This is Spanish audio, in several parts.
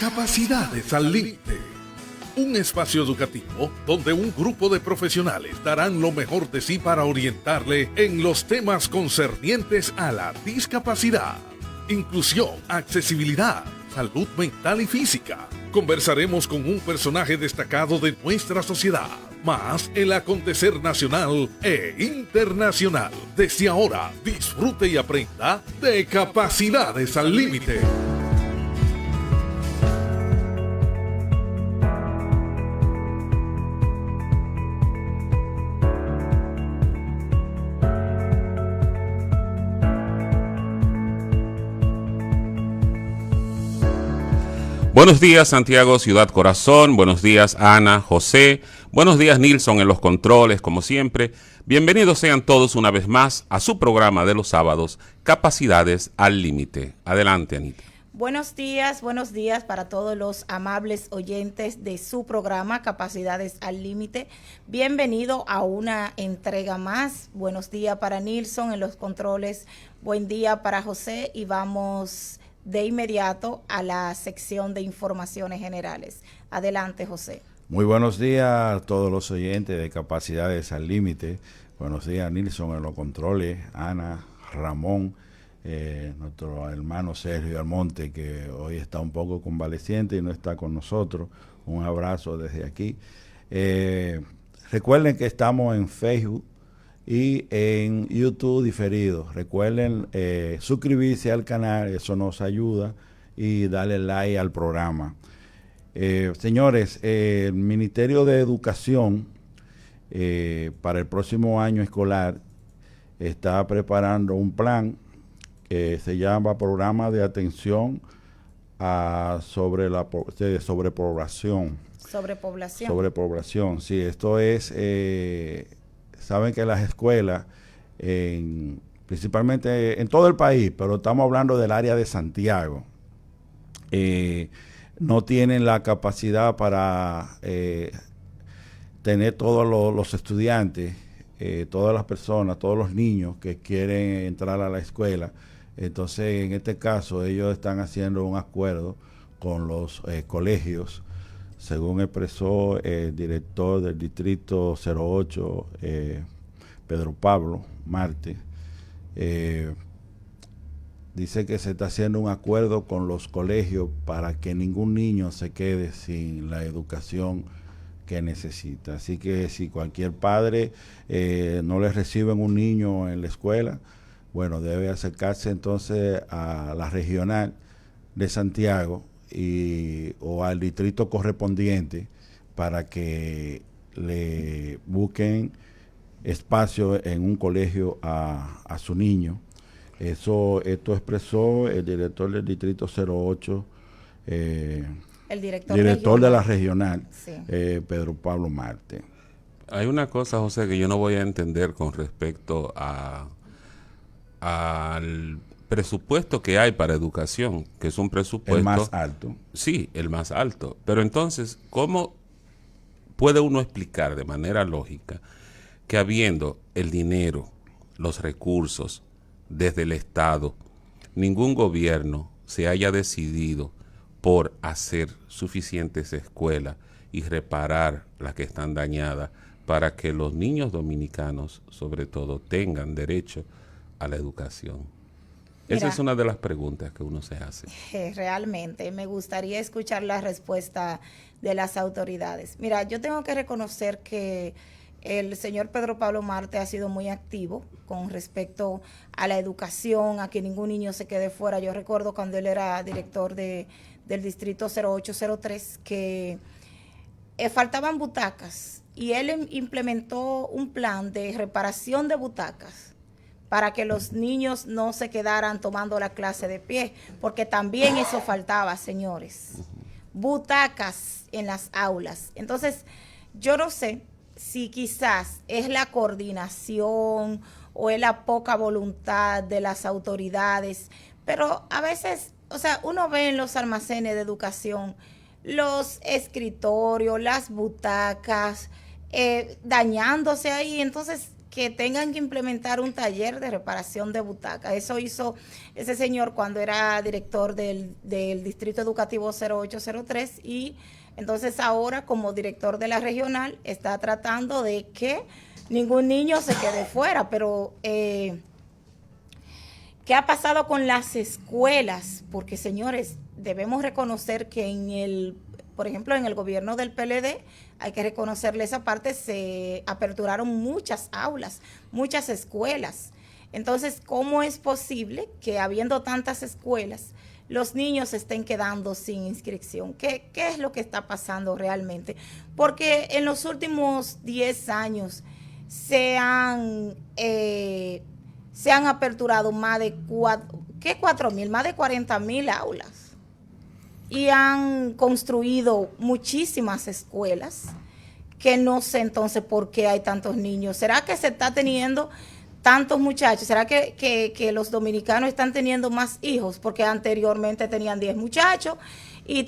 Capacidades al Límite. Un espacio educativo donde un grupo de profesionales darán lo mejor de sí para orientarle en los temas concernientes a la discapacidad, inclusión, accesibilidad, salud mental y física. Conversaremos con un personaje destacado de nuestra sociedad, más el acontecer nacional e internacional. Desde ahora, disfrute y aprenda de Capacidades al Límite. Buenos días, Santiago, Ciudad Corazón. Buenos días, Ana, José. Buenos días, Nilson, en los controles, como siempre. Bienvenidos sean todos una vez más a su programa de los sábados, Capacidades al Límite. Adelante, Anita. Buenos días para todos los amables oyentes de su programa, Capacidades al Límite. Bienvenido a una entrega más. Buenos días para Nilson en los controles. Buen día para José y vamos de inmediato a la sección de informaciones generales. Adelante, José. Muy buenos días a todos los oyentes de Capacidades al Límite. Buenos días, Nilson, en los controles, Ana, Ramón, nuestro hermano Sergio Almonte, que hoy está un poco convaleciente y no está con nosotros. Un abrazo desde aquí. Recuerden que estamos en Facebook y en YouTube diferido. Recuerden suscribirse al canal, eso nos ayuda, y darle like al programa. Señores, el Ministerio de Educación para el próximo año escolar está preparando un plan que se llama Programa de Atención a sobrepoblación. Sobrepoblación, sí, esto es... Saben que las escuelas, principalmente en todo el país, pero estamos hablando del área de Santiago, no tienen la capacidad para tener todos los estudiantes, todas las personas, todos los niños que quieren entrar a la escuela. Entonces, en este caso, ellos están haciendo un acuerdo con los colegios, según expresó el director del Distrito 08, Pedro Pablo Marte. Dice que se está haciendo un acuerdo con los colegios para que ningún niño se quede sin la educación que necesita. Así que si cualquier padre no le reciben un niño en la escuela, bueno, debe acercarse entonces a la regional de Santiago o al distrito correspondiente para que le busquen espacio en un colegio a su niño. Esto expresó el director del distrito 08, el director de la regional, sí. Pedro Pablo Marte. Hay una cosa, José, que yo no voy a entender con respecto al presupuesto que hay para educación, que es un presupuesto... El más alto. Sí, el más alto. Pero entonces, ¿cómo puede uno explicar de manera lógica que habiendo el dinero, los recursos desde el Estado, ningún gobierno se haya decidido por hacer suficientes escuelas y reparar las que están dañadas para que los niños dominicanos, sobre todo, tengan derecho a la educación? Esa es una de las preguntas que uno se hace. Realmente, me gustaría escuchar la respuesta de las autoridades. Mira, yo tengo que reconocer que el señor Pedro Pablo Marte ha sido muy activo con respecto a la educación, a que ningún niño se quede fuera. Yo recuerdo cuando él era director del distrito 0803 que faltaban butacas y él implementó un plan de reparación de butacas para que los niños no se quedaran tomando la clase de pie, porque también eso faltaba, señores. Butacas en las aulas. Entonces, yo no sé si quizás es la coordinación o es la poca voluntad de las autoridades, pero a veces, o sea, uno ve en los almacenes de educación los escritorios, las butacas, dañándose ahí. Entonces, que tengan que implementar un taller de reparación de butacas. Eso hizo ese señor cuando era director del Distrito Educativo 0803 y entonces ahora como director de la regional está tratando de que ningún niño se quede fuera, pero ¿qué ha pasado con las escuelas? Porque señores, debemos reconocer que por ejemplo, en el gobierno del PLD, hay que reconocerle esa parte, se aperturaron muchas aulas, muchas escuelas. Entonces, ¿cómo es posible que habiendo tantas escuelas, los niños se estén quedando sin inscripción? ¿Qué es lo que está pasando realmente? Porque en los últimos 10 años se han aperturado más de 4.000, más de 40.000 aulas. Y han construido muchísimas escuelas que no sé entonces por qué hay tantos niños. ¿Será que se está teniendo tantos muchachos? ¿Será que los dominicanos están teniendo más hijos? Porque anteriormente tenían 10 muchachos y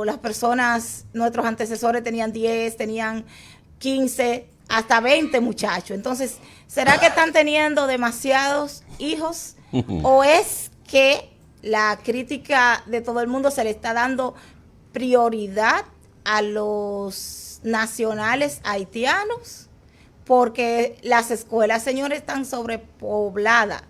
las personas, nuestros antecesores tenían 10, tenían 15, hasta 20 muchachos. Entonces, ¿será que están teniendo demasiados hijos? ¿O es que la crítica de todo el mundo se le está dando prioridad a los nacionales haitianos? Porque las escuelas, señores, están sobrepobladas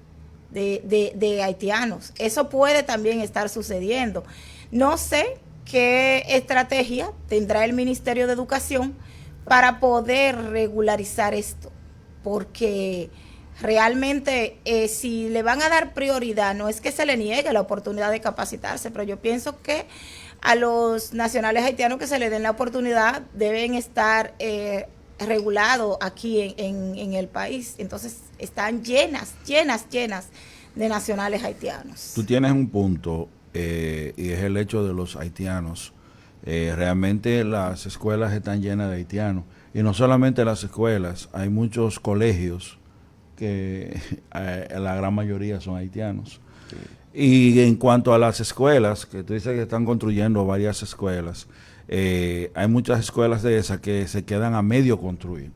de haitianos. Eso puede también estar sucediendo. No sé qué estrategia tendrá el Ministerio de Educación para poder regularizar esto, porque realmente si le van a dar prioridad, no es que se le niegue la oportunidad de capacitarse, pero yo pienso que a los nacionales haitianos que se le den la oportunidad deben estar regulados aquí en el país. Entonces están llenas de nacionales haitianos. Tú tienes un punto, y es el hecho de los haitianos. Realmente las escuelas están llenas de haitianos, y no solamente las escuelas, hay muchos colegios que la gran mayoría son haitianos. Sí. Y en cuanto a las escuelas, que tú dices que están construyendo varias escuelas, hay muchas escuelas de esas que se quedan a medio construir.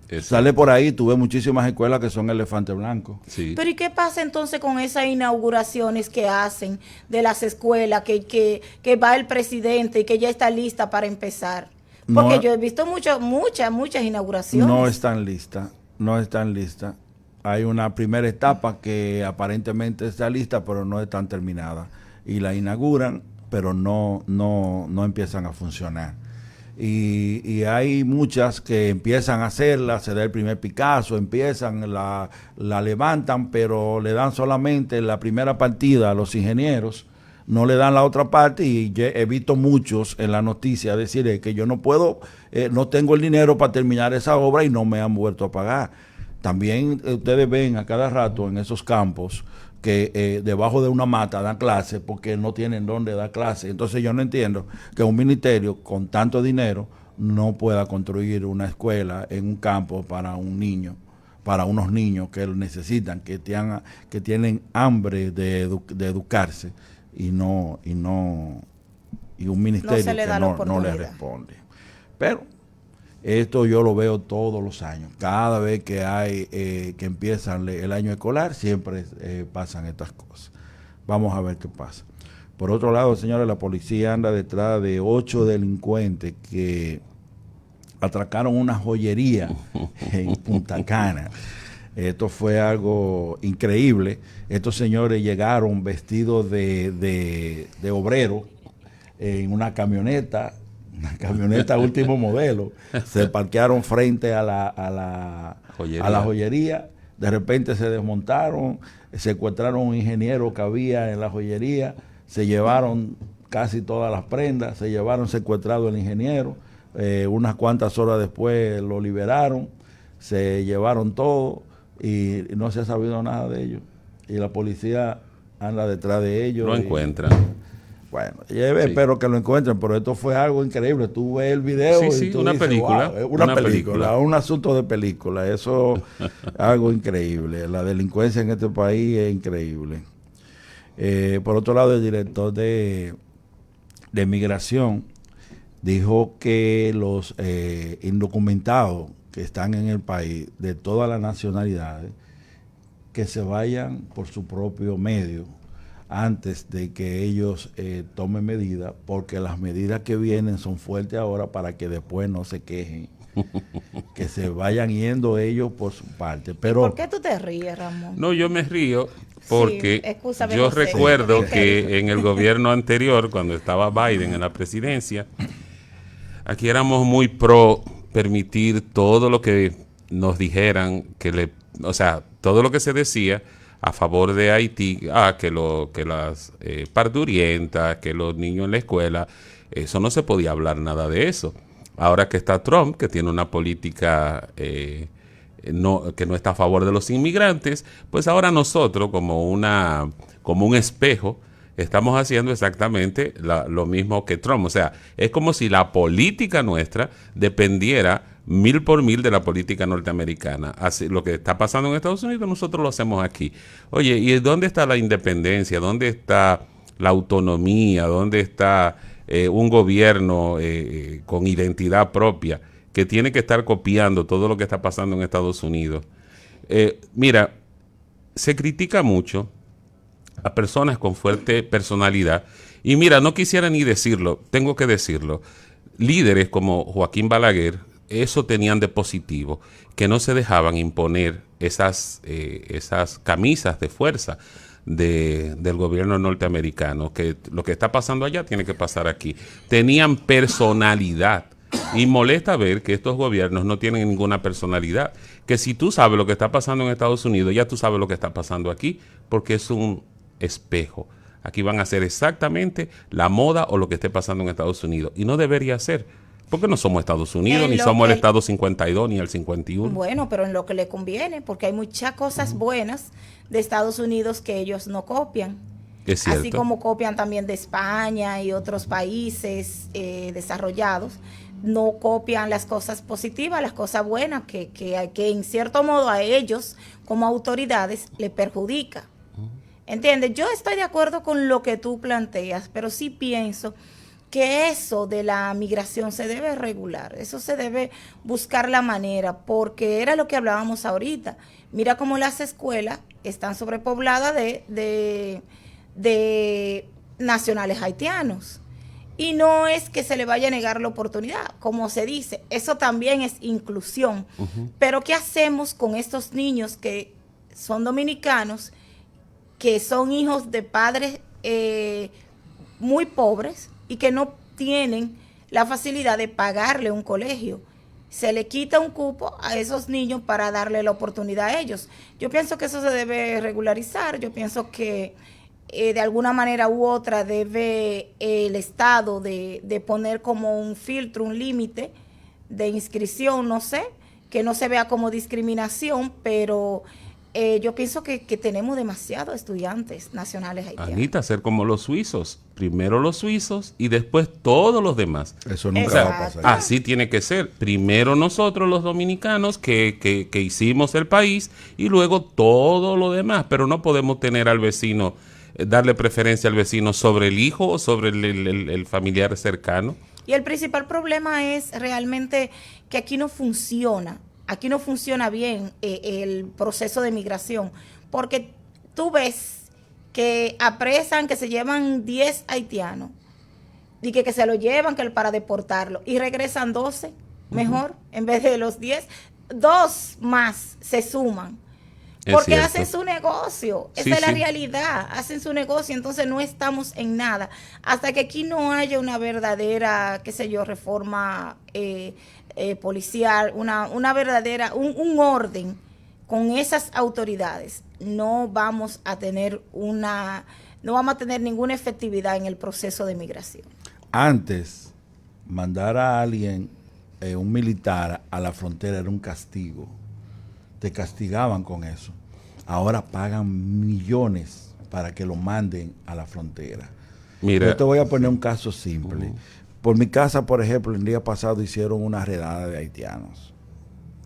Exacto. Sale por ahí, tú ves muchísimas escuelas que son elefante blanco. Sí. Pero ¿y qué pasa entonces con esas inauguraciones que hacen de las escuelas, que va el presidente y que ya está lista para empezar? Porque no, yo he visto muchas inauguraciones. No están listas. Hay una primera etapa que aparentemente está lista, pero no están terminada. Y la inauguran, pero no empiezan a funcionar. Y hay muchas que empiezan a hacerla, se da el primer Picasso, la levantan, pero le dan solamente la primera partida a los ingenieros, no le dan la otra parte, y he visto muchos en la noticia decir que yo no puedo, no tengo el dinero para terminar esa obra y no me han vuelto a pagar. También ustedes ven a cada rato en esos campos que debajo de una mata dan clases porque no tienen dónde dar clases. Entonces yo no entiendo que un ministerio con tanto dinero no pueda construir una escuela en un campo para un niño, para unos niños que lo necesitan, que tienen hambre de educarse, y un ministerio que no le responde. Pero esto yo lo veo todos los años. Cada vez que que empiezan el año escolar, siempre pasan estas cosas. Vamos a ver qué pasa. Por otro lado, señores, la policía anda detrás de 8 delincuentes que atracaron una joyería en Punta Cana. Esto fue algo increíble. Estos señores llegaron vestidos de obrero en una camioneta último modelo. Se parquearon frente a la joyería. De repente se desmontaron, secuestraron a un ingeniero que había en la joyería, se llevaron casi todas las prendas, se llevaron secuestrado el ingeniero. Unas cuantas horas después lo liberaron, se llevaron todo y no se ha sabido nada de ellos. Y la policía anda detrás de ellos. Lo encuentran. Bueno, espero que lo encuentren, pero esto fue algo increíble. Tú ves el video y tú una dices, película. Wow, una película, un asunto de película. Eso es algo increíble. La delincuencia en este país es increíble. Por otro lado, el director de Migración dijo que los indocumentados que están en el país, de todas las nacionalidades, que se vayan por su propio medio antes de que ellos tomen medidas, porque las medidas que vienen son fuertes ahora para que después no se quejen, que se vayan yendo ellos por su parte. Pero ¿por qué tú te ríes, Ramón? No, yo me río porque excúsame, yo José. recuerdo que en el gobierno anterior, cuando estaba Biden en la presidencia, aquí éramos muy pro permitir todo lo que nos dijeran, o sea, todo lo que se decía a favor de Haití, que las parturientas, que los niños en la escuela, eso no se podía hablar nada de eso. Ahora que está Trump, que tiene una política que no está a favor de los inmigrantes, pues ahora nosotros como un espejo estamos haciendo exactamente lo mismo que Trump. O sea, es como si la política nuestra dependiera 1000 por 1000 de la política norteamericana. Así, lo que está pasando en Estados Unidos, nosotros lo hacemos aquí. Oye, ¿y dónde está la independencia? ¿Dónde está la autonomía? ¿Dónde está un gobierno con identidad propia que tiene que estar copiando todo lo que está pasando en Estados Unidos? Mira, se critica mucho a personas con fuerte personalidad. Y mira, no quisiera ni decirlo, tengo que decirlo. Líderes como Joaquín Balaguer, eso tenían de positivo, que no se dejaban imponer esas camisas de fuerza del gobierno norteamericano, que lo que está pasando allá tiene que pasar aquí. Tenían personalidad. Y molesta ver que estos gobiernos no tienen ninguna personalidad. Que si tú sabes lo que está pasando en Estados Unidos, ya tú sabes lo que está pasando aquí, porque es un espejo. Aquí van a hacer exactamente la moda o lo que esté pasando en Estados Unidos. Y no debería ser, porque no somos Estados Unidos, ni somos el Estado 52, ni el 51. Bueno, pero en lo que le conviene, porque hay muchas cosas buenas de Estados Unidos que ellos no copian. Es cierto. Así como copian también de España y otros países desarrollados, no copian las cosas positivas, las cosas buenas, que en cierto modo a ellos como autoridades le perjudica. ¿Entiendes? Yo estoy de acuerdo con lo que tú planteas, pero sí pienso que eso de la migración se debe regular, eso se debe buscar la manera, porque era lo que hablábamos ahorita. Mira cómo las escuelas están sobrepobladas de nacionales haitianos. Y no es que se le vaya a negar la oportunidad, como se dice, eso también es inclusión. Pero ¿qué hacemos con estos niños que son dominicanos, que son hijos de padres muy pobres y que no tienen la facilidad de pagarle un colegio? Se le quita un cupo a esos niños para darle la oportunidad a ellos. Yo pienso que eso se debe regularizar, yo pienso que de alguna manera u otra debe el Estado de poner como un filtro, un límite de inscripción, no sé, que no se vea como discriminación, pero yo pienso que tenemos demasiados estudiantes nacionales haitianos. Anita, ser como los suizos, primero los suizos y después todos los demás. eso nunca va a pasar. Así tiene que ser, primero nosotros los dominicanos que hicimos el país y luego todo lo demás, pero no podemos tener al vecino, darle preferencia al vecino sobre el hijo o sobre el familiar cercano. Y el principal problema es realmente que aquí no funciona bien el proceso de migración, porque tú ves que apresan, que se llevan 10 haitianos y que se lo llevan para deportarlo y regresan 12, mejor, en vez de los 10, 2 más se suman. Porque hacen su negocio, esa es la realidad, hacen su negocio, entonces no estamos en nada. Hasta que aquí no haya una verdadera, qué sé yo, reforma policial, una verdadera, un orden con esas autoridades, no vamos a tener ninguna efectividad en el proceso de migración. Antes, mandar a alguien, un militar, a la frontera era un castigo. Te castigaban con eso. Ahora pagan millones para que lo manden a la frontera. Mira, yo te voy a poner un caso simple. Por mi casa, por ejemplo, el día pasado hicieron una redada de haitianos.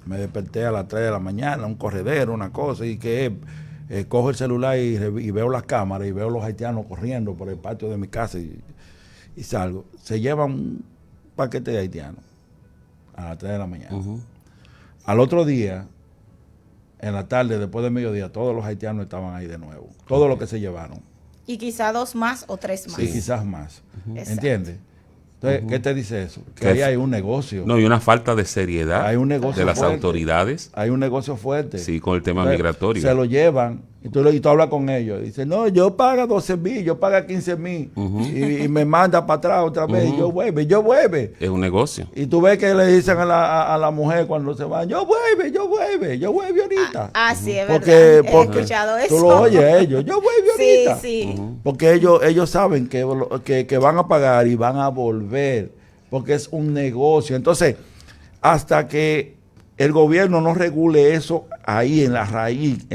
Me desperté a las 3 de la mañana, un corredero, una cosa, y que cojo el celular y veo las cámaras y veo los haitianos corriendo por el patio de mi casa y salgo. Se llevan paquete de haitianos a las 3 de la mañana. Al otro día, en la tarde, después del mediodía, todos los haitianos estaban ahí de nuevo. Todo lo que se llevaron. Y quizá 2 más o 3 más. Sí, quizás más. Exacto. ¿Entiendes? Entonces, ¿qué te dice eso? Que ahí hay un negocio. No, y una falta de seriedad Hay un negocio de las fuerte. autoridades. Hay un negocio fuerte. Sí, con el tema Entonces, migratorio. Se lo llevan y tú hablas con ellos. Dice, no, yo pago 12,000, yo pago 15,000 y me manda para atrás otra vez. Yo vuelve. Es un negocio. Y tú ves que le dicen a la mujer cuando se van, yo vuelve ahorita. Sí, es porque verdad. He escuchado eso. Tú lo oyes a ellos, yo vuelve ahorita. Sí. Porque ellos saben que van a pagar y van a volver, porque es un negocio. Entonces, hasta que el gobierno no regule eso ahí en la raíz,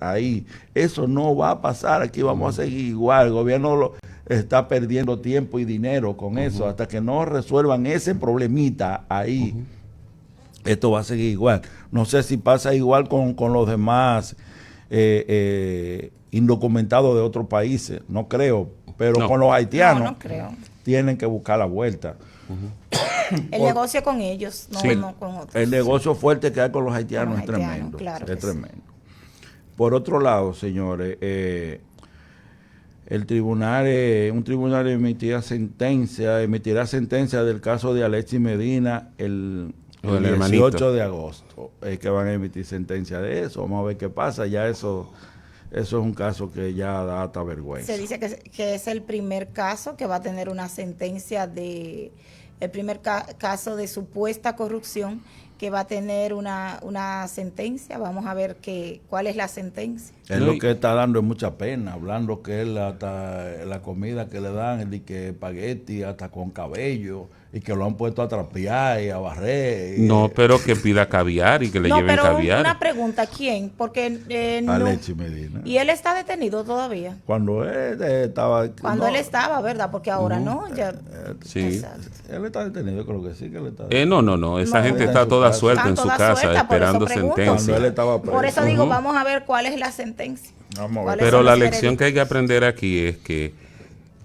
ahí, eso no va a pasar. Aquí vamos a seguir igual. El gobierno está perdiendo tiempo y dinero con eso. Hasta que no resuelvan ese problemita ahí, esto va a seguir igual. No sé si pasa igual con los demás indocumentados de otros países. No creo. Pero con los haitianos No creo. tienen que buscar la vuelta. El negocio con ellos, no con otros. El negocio fuerte que hay con los haitianos es tremendo. Claro es tremendo. Por otro lado, señores, un tribunal emitirá sentencia del caso de Alexis Medina el 18 de agosto. Es que van a emitir sentencia de eso. Vamos a ver qué pasa. Ya eso es un caso que ya da hasta vergüenza. Se dice que es el primer caso que va a tener una sentencia el primer caso de supuesta corrupción que va a tener una sentencia. Vamos a ver cuál es la sentencia. Es lo que está dando es mucha pena, hablando que es la comida que le dan, el que espagueti hasta con cabello, y que lo han puesto a trapear y a barrer. No, pero que pida caviar y que le lleven caviar. Una pregunta, ¿quién? Porque Alexis Medina. ¿Y él está detenido todavía? Cuando él estaba... Él estaba, ¿verdad? Porque ahora no. Sí. Exacto. Él está detenido, creo que sí que él está No. Esa gente está toda suelta en su casa esperando sentencia. Cuando él estaba preso. Por eso digo, vamos a ver cuál es la sentencia. Pero la lección que hay que aprender aquí es que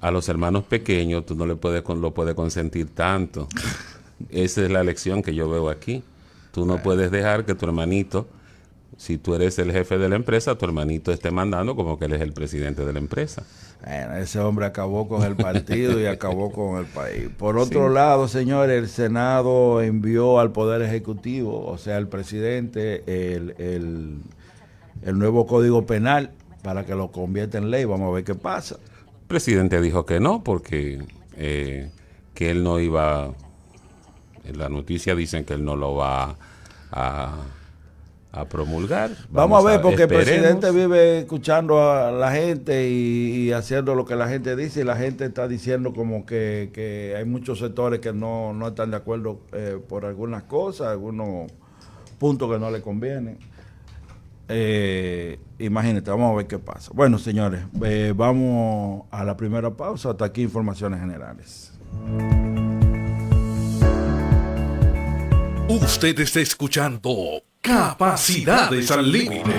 a los hermanos pequeños tú no lo puedes consentir tanto. Esa es la lección que yo veo aquí. Tú no puedes dejar que tu hermanito, si tú eres el jefe de la empresa, tu hermanito esté mandando como que él es el presidente de la empresa. Bueno, ese hombre acabó con el partido y acabó con el país. Por otro lado, señores, el Senado envió al Poder Ejecutivo, o sea, al presidente, el nuevo Código Penal para que lo convierta en ley. Vamos a ver qué pasa. El presidente dijo que no, porque que él no iba, en la noticia dicen que él no lo va a promulgar. Vamos a ver, porque esperemos. El presidente vive escuchando a la gente y haciendo lo que la gente dice, y la gente está diciendo como que hay muchos sectores que no están de acuerdo por algunas cosas, algunos puntos que no le convienen. Imagínate, vamos a ver qué pasa. Bueno, señores, vamos a la primera pausa. Hasta aquí informaciones generales. Usted está escuchando Capacidades al Límite.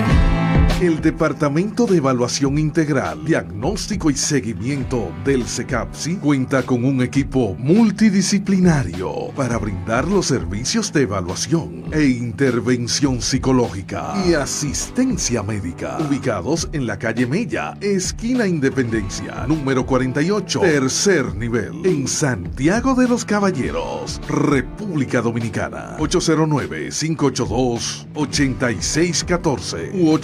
El Departamento de Evaluación Integral, Diagnóstico y Seguimiento del CECAPSI cuenta con un equipo multidisciplinario para brindar los servicios de evaluación e intervención psicológica y asistencia médica, ubicados en la calle Mella, esquina Independencia, número 48, tercer nivel, en Santiago de los Caballeros, República Dominicana. 809-582-8614 u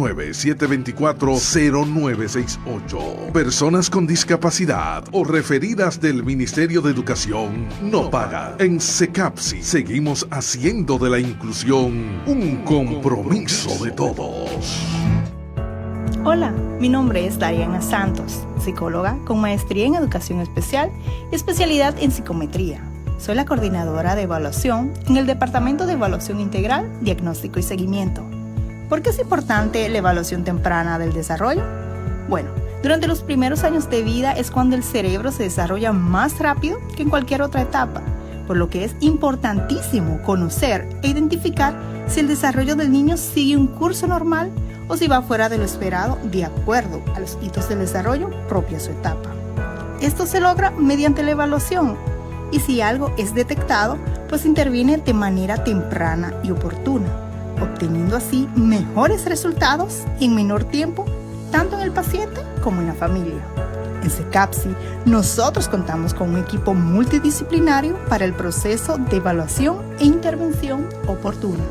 809-724-0968. Personas con discapacidad o referidas del Ministerio de Educación no pagan. En CECAPSI seguimos haciendo de la inclusión un compromiso de todos. Hola, mi nombre es Dariana Santos, psicóloga con maestría en educación especial y especialidad en psicometría. Soy la coordinadora de evaluación en el Departamento de Evaluación Integral, Diagnóstico y Seguimiento. ¿Por qué es importante la evaluación temprana del desarrollo? Bueno, durante los primeros años de vida es cuando el cerebro se desarrolla más rápido que en cualquier otra etapa, por lo que es importantísimo conocer e identificar si el desarrollo del niño sigue un curso normal o si va fuera de lo esperado de acuerdo a los hitos del desarrollo propio a su etapa. Esto se logra mediante la evaluación, y si algo es detectado, pues interviene de manera temprana y oportuna, obteniendo así mejores resultados y en menor tiempo, tanto en el paciente como en la familia. En CECAPSI, nosotros contamos con un equipo multidisciplinario para el proceso de evaluación e intervención oportuna.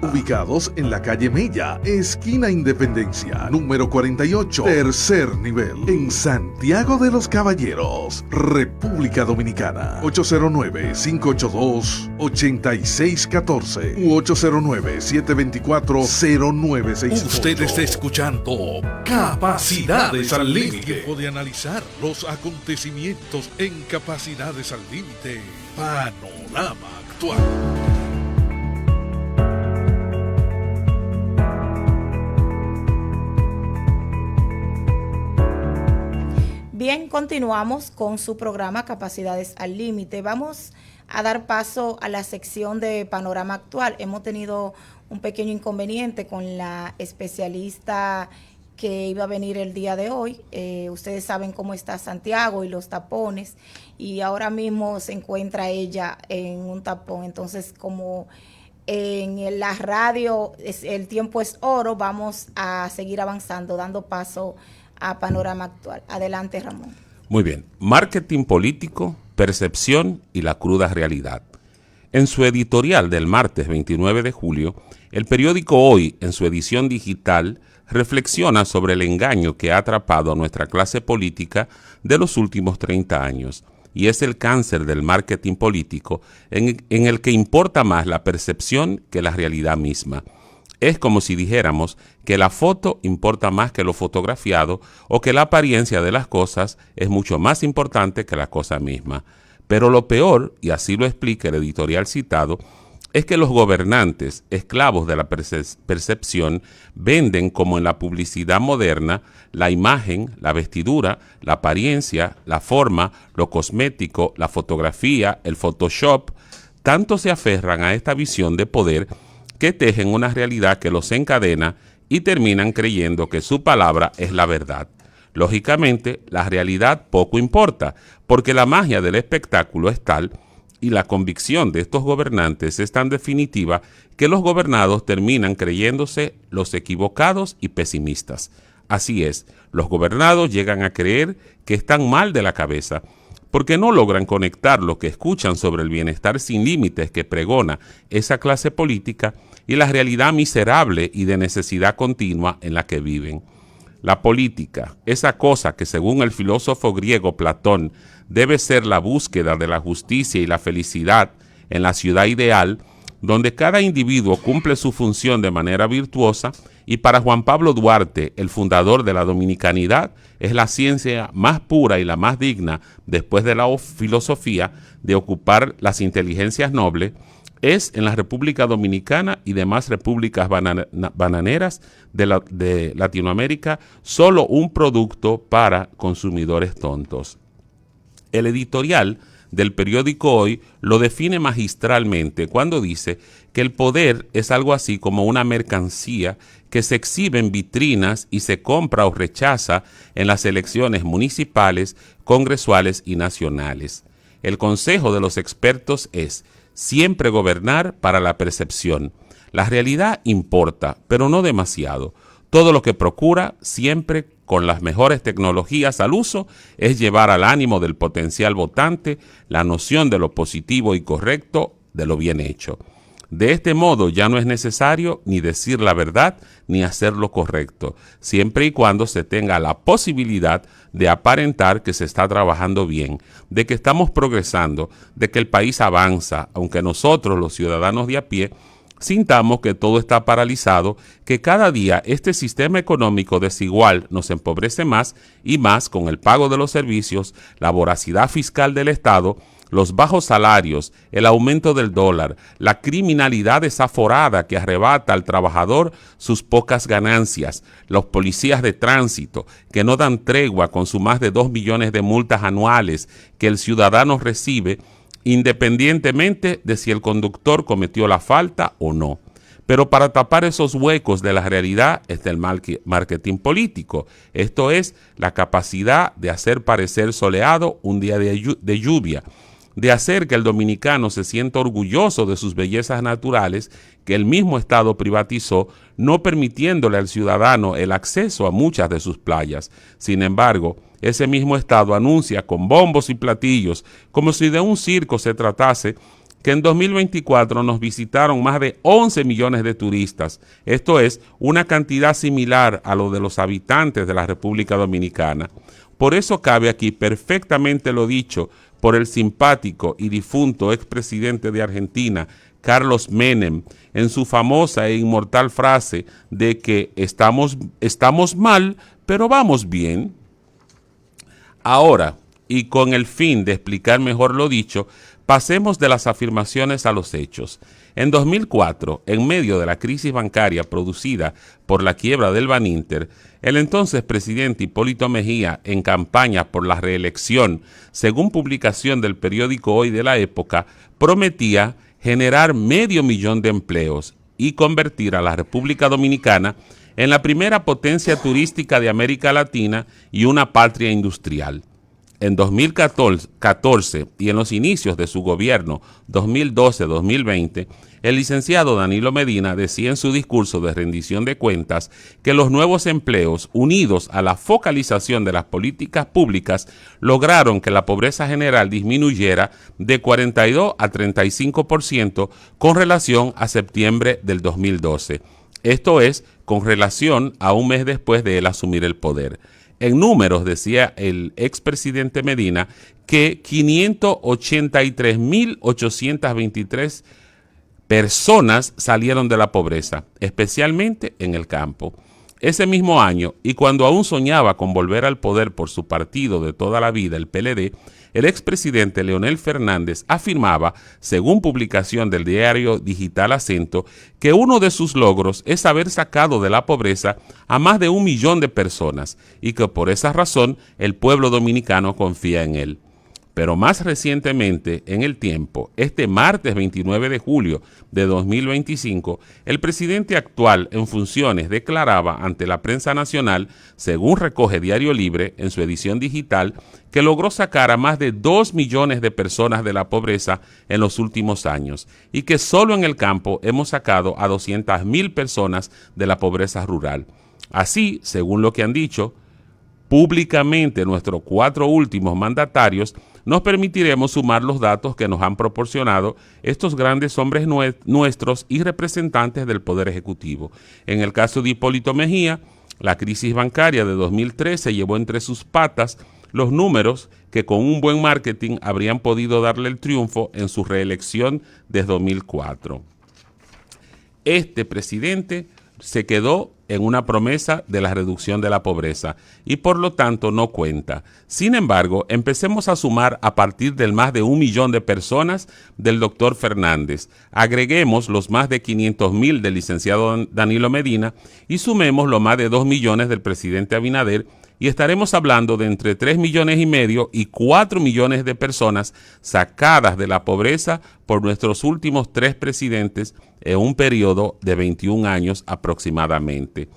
Ubicados en la calle Mella, esquina Independencia, número 48, tercer nivel, en Santiago de los Caballeros, República Dominicana. 809-582-8614 u 809-724-0965. Usted está escuchando Capacidades al Límite. Tiempo de analizar los acontecimientos en Capacidades al Límite. Panorama Actual. Bien, continuamos con su programa Capacidades al Límite. Vamos a dar paso a la sección de Panorama Actual. Hemos tenido un pequeño inconveniente con la especialista que iba a venir el día de hoy. Ustedes saben cómo está Santiago y los tapones, y ahora mismo se encuentra ella en un tapón. Entonces, como en la radio el tiempo es oro, vamos a seguir avanzando, dando paso a Panorama Actual. Adelante, Ramón. Muy bien. Marketing político, percepción y la cruda realidad. En su editorial del martes 29 de julio, el periódico Hoy, en su edición digital, reflexiona sobre el engaño que ha atrapado a nuestra clase política de los últimos 30 años, y es el cáncer del marketing político en el que importa más la percepción que la realidad misma. Es como si dijéramos que la foto importa más que lo fotografiado, o que la apariencia de las cosas es mucho más importante que la cosa misma. Pero lo peor, y así lo explica el editorial citado, es que los gobernantes, esclavos de la percepción, venden como en la publicidad moderna la imagen, la vestidura, la apariencia, la forma, lo cosmético, la fotografía, el Photoshop. Tanto se aferran a esta visión de poder que tejen una realidad que los encadena y terminan creyendo que su palabra es la verdad. Lógicamente, la realidad poco importa, porque la magia del espectáculo es tal y la convicción de estos gobernantes es tan definitiva que los gobernados terminan creyéndose los equivocados y pesimistas. Así es, los gobernados llegan a creer que están mal de la cabeza, porque no logran conectar lo que escuchan sobre el bienestar sin límites que pregona esa clase política y la realidad miserable y de necesidad continua en la que viven. La política, esa cosa que según el filósofo griego Platón debe ser la búsqueda de la justicia y la felicidad en la ciudad ideal, donde cada individuo cumple su función de manera virtuosa, y para Juan Pablo Duarte, el fundador de la dominicanidad, es la ciencia más pura y la más digna, después de la filosofía, de ocupar las inteligencias nobles, es en la República Dominicana y demás repúblicas bananeras de Latinoamérica solo un producto para consumidores tontos. El editorial del periódico Hoy lo define magistralmente cuando dice que el poder es algo así como una mercancía que se exhibe en vitrinas y se compra o rechaza en las elecciones municipales, congresuales y nacionales. El consejo de los expertos es siempre gobernar para la percepción. La realidad importa, pero no demasiado. Todo lo que procura, siempre con las mejores tecnologías al uso, es llevar al ánimo del potencial votante la noción de lo positivo y correcto, de lo bien hecho. De este modo ya no es necesario ni decir la verdad ni hacer lo correcto, siempre y cuando se tenga la posibilidad de aparentar que se está trabajando bien, de que estamos progresando, de que el país avanza, aunque nosotros, los ciudadanos de a pie, sintamos que todo está paralizado, que cada día este sistema económico desigual nos empobrece más y más con el pago de los servicios, la voracidad fiscal del Estado, los bajos salarios, el aumento del dólar, la criminalidad desaforada que arrebata al trabajador sus pocas ganancias, los policías de tránsito que no dan tregua con sus más de 2 millones de multas anuales que el ciudadano recibe, independientemente de si el conductor cometió la falta o no. Pero para tapar esos huecos de la realidad está el marketing político. Esto es la capacidad de hacer parecer soleado un día de lluvia, de hacer que el dominicano se sienta orgulloso de sus bellezas naturales que el mismo Estado privatizó, no permitiéndole al ciudadano el acceso a muchas de sus playas. Sin embargo, ese mismo Estado anuncia con bombos y platillos, como si de un circo se tratase, que en 2024 nos visitaron más de 11 millones de turistas. Esto es una cantidad similar a lo de los habitantes de la República Dominicana. Por eso cabe aquí perfectamente lo dicho por el simpático y difunto expresidente de Argentina, Carlos Menem, en su famosa e inmortal frase de que estamos mal, pero vamos bien. Ahora, y con el fin de explicar mejor lo dicho, pasemos de las afirmaciones a los hechos. En 2004, en medio de la crisis bancaria producida por la quiebra del Baninter, el entonces presidente Hipólito Mejía, en campaña por la reelección, según publicación del periódico Hoy de la época, prometía generar 500,000 de empleos y convertir a la República Dominicana en la primera potencia turística de América Latina y una patria industrial. En 2014 y en los inicios de su gobierno 2012-2020, el licenciado Danilo Medina decía en su discurso de rendición de cuentas que los nuevos empleos, unidos a la focalización de las políticas públicas, lograron que la pobreza general disminuyera de 42 a 35% con relación a septiembre del 2012. Esto es, con relación a un mes después de él asumir el poder. En números, decía el expresidente Medina, que 583.823 personas salieron de la pobreza, especialmente en el campo. Ese mismo año, y cuando aún soñaba con volver al poder por su partido de toda la vida, el PLD, el expresidente Leonel Fernández afirmaba, según publicación del diario digital Acento, que uno de sus logros es haber sacado de la pobreza a más de 1 millón de personas y que por esa razón el pueblo dominicano confía en él. Pero más recientemente, en el tiempo, este martes 29 de julio de 2025, el presidente actual en funciones declaraba ante la prensa nacional, según recoge Diario Libre en su edición digital, que logró sacar a más de 2 millones de personas de la pobreza en los últimos años y que solo en el campo hemos sacado a 200,000 personas de la pobreza rural. Así, según lo que han dicho públicamente nuestros 4 últimos mandatarios, nos permitiremos sumar los datos que nos han proporcionado estos grandes hombres nuestros y representantes del Poder Ejecutivo. En el caso de Hipólito Mejía, la crisis bancaria de 2013 llevó entre sus patas los números que con un buen marketing habrían podido darle el triunfo en su reelección de 2004. Este presidente se quedó en una promesa de la reducción de la pobreza y por lo tanto no cuenta. Sin embargo, empecemos a sumar a partir del más de 1 millón de personas del doctor Fernández. Agreguemos los más de 500,000 del licenciado Danilo Medina y sumemos los más de 2 millones del presidente Abinader y estaremos hablando de entre 3,5 millones y 4 millones de personas sacadas de la pobreza por nuestros últimos 3 presidentes en un periodo de 21 años aproximadamente.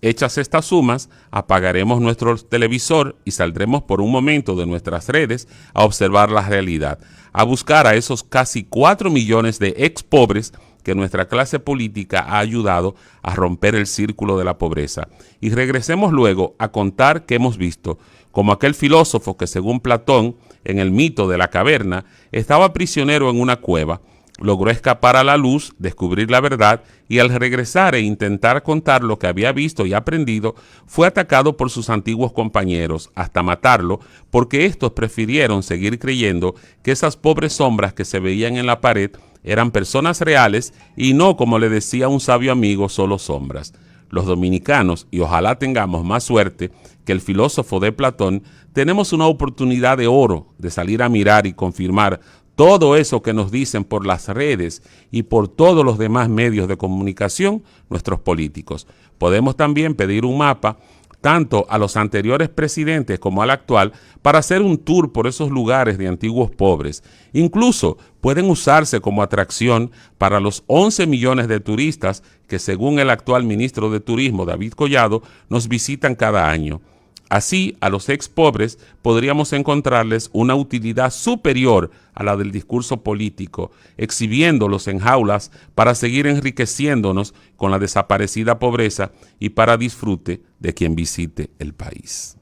Hechas estas sumas, apagaremos nuestro televisor y saldremos por un momento de nuestras redes a observar la realidad, a buscar a esos casi 4 millones de ex pobres que nuestra clase política ha ayudado a romper el círculo de la pobreza. Y regresemos luego a contar que hemos visto, como aquel filósofo que según Platón, en el mito de la caverna, estaba prisionero en una cueva, logró escapar a la luz, descubrir la verdad y al regresar e intentar contar lo que había visto y aprendido, fue atacado por sus antiguos compañeros hasta matarlo porque estos prefirieron seguir creyendo que esas pobres sombras que se veían en la pared eran personas reales y no, como le decía un sabio amigo, solo sombras. Los dominicanos, y ojalá tengamos más suerte que el filósofo de Platón, tenemos una oportunidad de oro de salir a mirar y confirmar todo eso que nos dicen por las redes y por todos los demás medios de comunicación nuestros políticos. Podemos también pedir un mapa tanto a los anteriores presidentes como al actual para hacer un tour por esos lugares de antiguos pobres. Incluso pueden usarse como atracción para los 11 millones de turistas que según el actual ministro de Turismo, David Collado, nos visitan cada año. Así, a los ex pobres podríamos encontrarles una utilidad superior a la del discurso político, exhibiéndolos en jaulas para seguir enriqueciéndonos con la desaparecida pobreza y para disfrute de quien visite el país.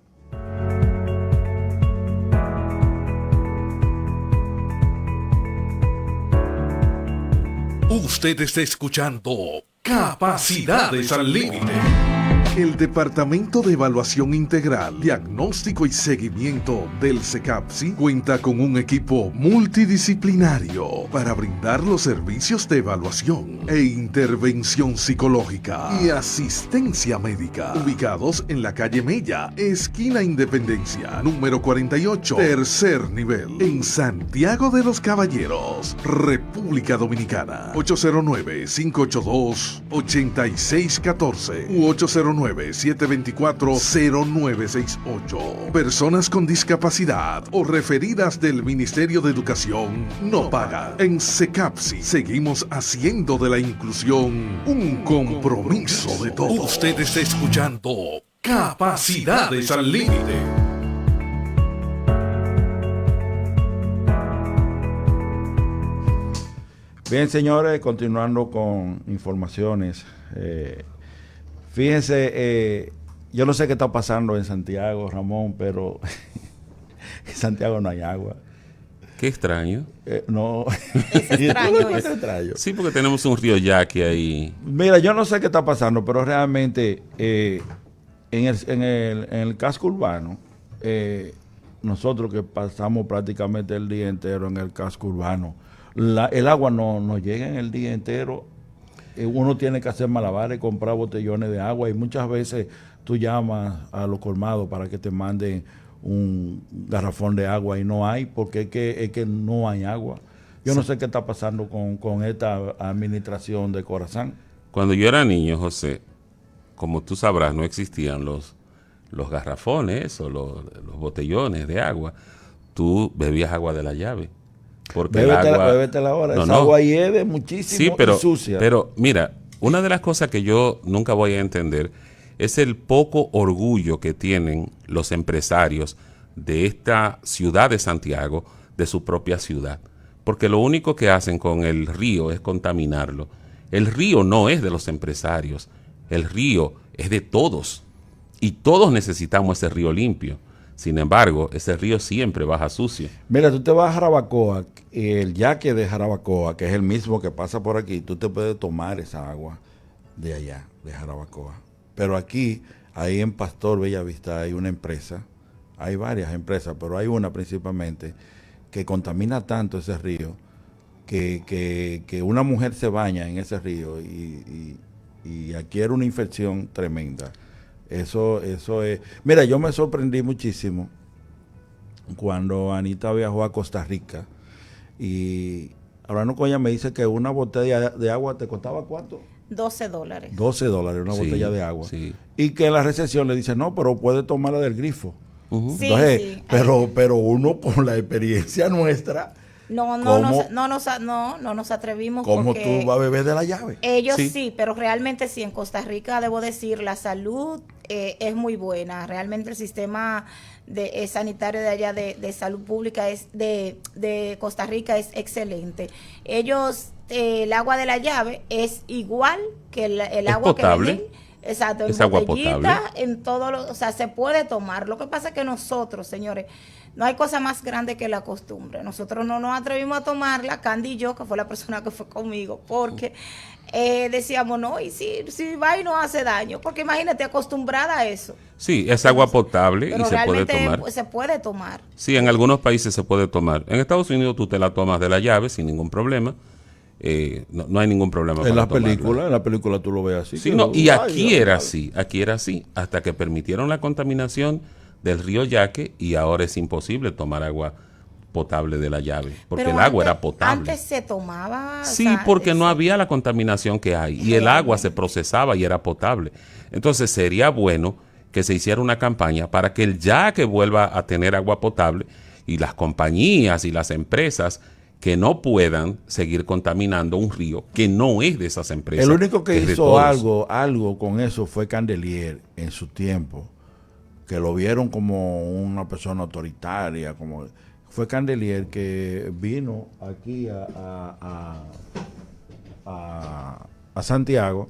Usted está escuchando Capacidades al Límite. El Departamento de Evaluación Integral, Diagnóstico y Seguimiento del CECAPSI cuenta con un equipo multidisciplinario para brindar los servicios de evaluación e intervención psicológica y asistencia médica, ubicados en la calle Mella, esquina Independencia, número 48, tercer nivel, en Santiago de los Caballeros, República Dominicana. 809-582-8614 u 809-724-0968. Personas con discapacidad o referidas del Ministerio de Educación no pagan. En CECAPSI seguimos haciendo de la inclusión un compromiso de todos. Usted está escuchando Capacidades al Límite. Bien, señores, continuando con informaciones. Fíjense, yo no sé qué está pasando en Santiago, Ramón, pero en Santiago no hay agua. Qué extraño. No. Es extraño Es eso. extraño. Sí, porque tenemos un río Yaqui ahí. Mira, yo no sé qué está pasando, pero realmente en el casco urbano, nosotros que pasamos prácticamente el día entero en el casco urbano, el agua no llega en el día entero. Uno tiene que hacer malabares, comprar botellones de agua y muchas veces tú llamas a los colmados para que te manden un garrafón de agua y no hay, porque es que no hay agua. Yo no sé qué está pasando con esta administración de Corazán. Cuando yo era niño, José, como tú sabrás, no existían los garrafones o los botellones de agua. Tú bebías agua de la llave. Porque el agua... Bébetela ahora. Esa agua hiede muchísimo, sí, pero, y sucia. Pero mira, una de las cosas que yo nunca voy a entender es el poco orgullo que tienen los empresarios de esta ciudad de Santiago, de su propia ciudad. Porque lo único que hacen con el río es contaminarlo. El río no es de los empresarios, el río es de todos. Y todos necesitamos ese río limpio. Sin embargo, ese río siempre baja sucio. Mira, tú te vas a Jarabacoa, el yaque de Jarabacoa, que es el mismo que pasa por aquí, tú te puedes tomar esa agua de allá, de Jarabacoa. Pero aquí, ahí en Pastor Bellavista, hay una empresa, hay varias empresas, pero hay una principalmente, que contamina tanto ese río, que una mujer se baña en ese río y adquiere una infección tremenda. Eso es. Mira, yo me sorprendí muchísimo cuando Anita viajó a Costa Rica y hablando con ella me dice que una botella de agua te costaba ¿cuánto? $12. $12 una Sí, botella de agua. sí. Y que en la recepción le dice, no, pero puede tomarla del grifo. Uh-huh. Sí, Entonces, sí. pero uno con la experiencia nuestra, No ¿Cómo? nos atrevimos ¿cómo porque tú vas a beber de la llave? ellos Sí. sí, pero realmente sí, en Costa Rica debo decir, la salud es muy buena. Realmente el sistema sanitario de allá de salud pública de Costa Rica es excelente. Ellos, el agua de la llave es igual que el agua potable. que venden. Exacto, en Es agua botellita, potable. en todo o sea, se puede tomar. Lo que pasa es que nosotros, señores, no hay cosa más grande que la costumbre. Nosotros no nos atrevimos a tomarla, Candy y yo, que fue la persona que fue conmigo, porque decíamos, no, y si va y no hace daño, porque imagínate, acostumbrada a eso. Sí, es agua potable Pero y se puede realmente tomar. se puede tomar. Sí, en algunos países se puede tomar. En Estados Unidos tú te la tomas de la llave sin ningún problema. No hay ningún problema En para la película tú lo ves así. Sí, que no, y ay, aquí era así, hasta que permitieron la contaminación del río Yaque y ahora es imposible tomar agua potable de la llave, porque Pero el agua antes- era potable. Antes se tomaba. Sí, o sea, porque no había la contaminación que hay y el agua se procesaba y era potable. Entonces sería bueno que se hiciera una campaña para que el Yaque vuelva a tener agua potable y las compañías y las empresas que no puedan seguir contaminando un río que no es de esas empresas. El único que es de hizo todos. algo con eso fue Candelier en su tiempo, que lo vieron como una persona autoritaria, como fue Candelier que vino aquí a Santiago,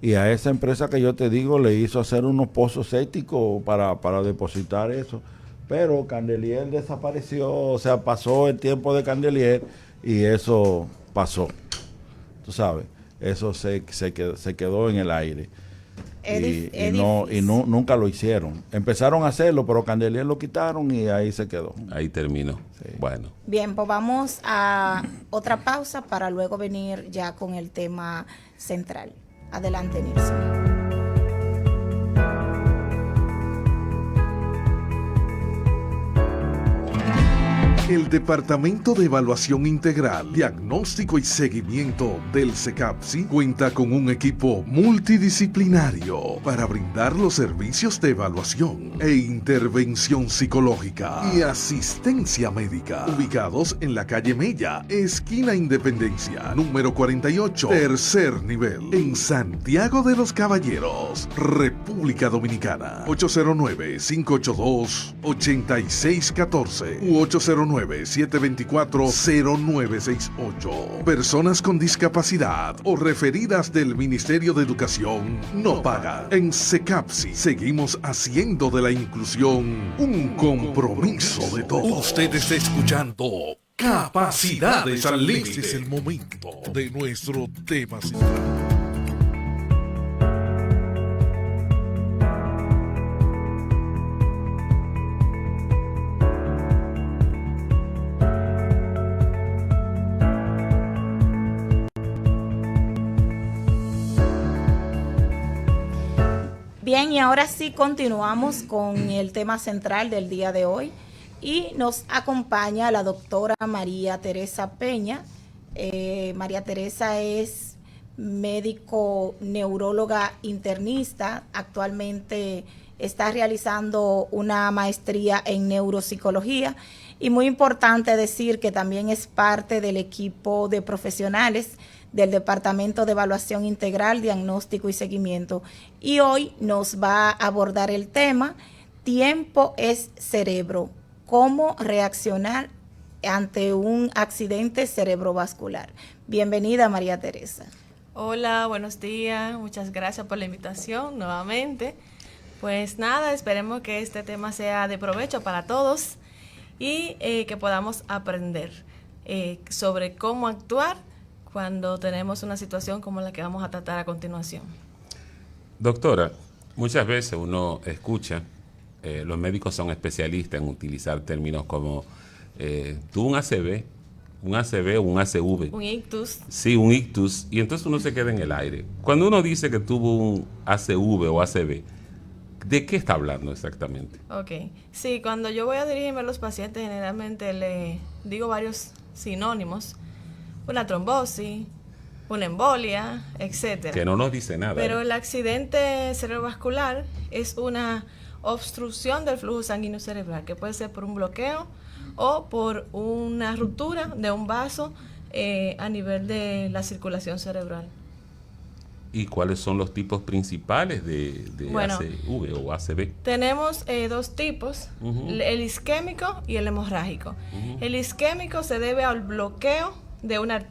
y a esa empresa que yo te digo le hizo hacer unos pozos sépticos para depositar eso, pero Candelier desapareció, o sea, pasó el tiempo de Candelier y eso pasó, tú sabes, eso se quedó en el aire. Nunca lo hicieron. Empezaron a hacerlo, pero Candelier lo quitaron y ahí se quedó. Ahí terminó. Sí. Bueno. Bien, pues vamos a otra pausa para luego venir ya con el tema central. Adelante, Nilson. El Departamento de Evaluación Integral, Diagnóstico y Seguimiento del CECAPSI cuenta con un equipo multidisciplinario para brindar los servicios de evaluación e intervención psicológica y asistencia médica, ubicados en la calle Mella, esquina Independencia, número 48, tercer nivel, en Santiago de los Caballeros, República Dominicana. 809-582-8614 u 809-724-0968. Personas con discapacidad o referidas del Ministerio de Educación no pagan. En CECAPSI seguimos haciendo de la inclusión un compromiso de todos. Usted está escuchando Capacidades al Límite. Este es el momento de nuestro tema central. Bien, y ahora sí continuamos con el tema central del día de hoy y nos acompaña la doctora María Teresa Peña. María Teresa es médico neuróloga internista, actualmente está realizando una maestría en neuropsicología y muy importante decir que también es parte del equipo de profesionales del Departamento de Evaluación Integral, Diagnóstico y Seguimiento. Y hoy nos va a abordar el tema Tiempo es cerebro, cómo reaccionar ante un accidente cerebrovascular. Bienvenida, María Teresa. Hola, buenos días, muchas gracias por la invitación nuevamente. Pues nada, esperemos que este tema sea de provecho para todos y que podamos aprender sobre cómo actuar cuando tenemos una situación como la que vamos a tratar a continuación. Doctora, muchas veces uno escucha, los médicos son especialistas en utilizar términos como tuvo un ACV o un ACV. Un ictus. Sí, un ictus, y entonces uno se queda en el aire. Cuando uno dice que tuvo un ACV o ACV, ¿de qué está hablando exactamente? Ok, sí, cuando yo voy a dirigirme a los pacientes generalmente le digo varios sinónimos. Una trombosis, una embolia, etcétera. Que no nos dice nada. Pero el accidente cerebrovascular es una obstrucción del flujo sanguíneo cerebral, que puede ser por un bloqueo o por una ruptura de un vaso a nivel de la circulación cerebral. ¿Y cuáles son los tipos principales de ACV o ACV? Tenemos dos tipos, el isquémico y el hemorrágico. El isquémico se debe al bloqueo de una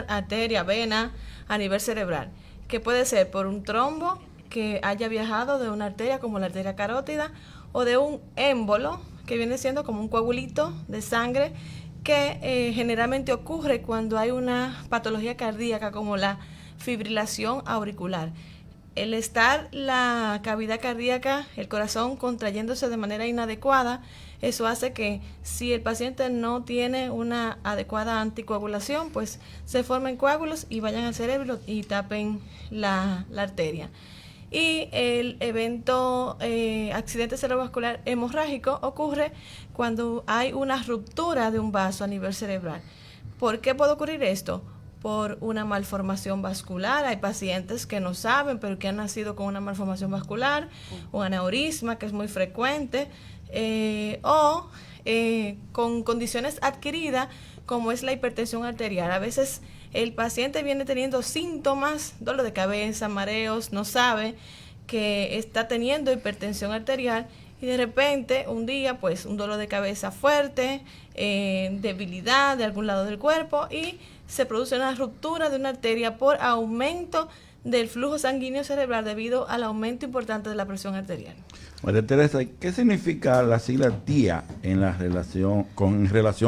arteria, vena a nivel cerebral, que puede ser por un trombo que haya viajado de una arteria como la arteria carótida o de un émbolo que viene siendo como un coagulito de sangre que generalmente ocurre cuando hay una patología cardíaca como la fibrilación auricular. El estar la cavidad cardíaca, el corazón contrayéndose de manera inadecuada, eso hace que si el paciente no tiene una adecuada anticoagulación, pues se formen coágulos y vayan al cerebro y tapen la arteria. Y el evento accidente cerebrovascular hemorrágico ocurre cuando hay una ruptura de un vaso a nivel cerebral. ¿Por qué puede ocurrir esto? Por una malformación vascular. Hay pacientes que no saben, pero que han nacido con una malformación vascular, un aneurisma que es muy frecuente, o con condiciones adquiridas como es la hipertensión arterial. A veces el paciente viene teniendo síntomas, dolor de cabeza, mareos, no sabe que está teniendo hipertensión arterial y de repente un día pues un dolor de cabeza fuerte, debilidad de algún lado del cuerpo y se produce una ruptura de una arteria por aumento del flujo sanguíneo cerebral debido al aumento importante de la presión arterial. María Teresa, ¿qué significa la sigla TIA en relación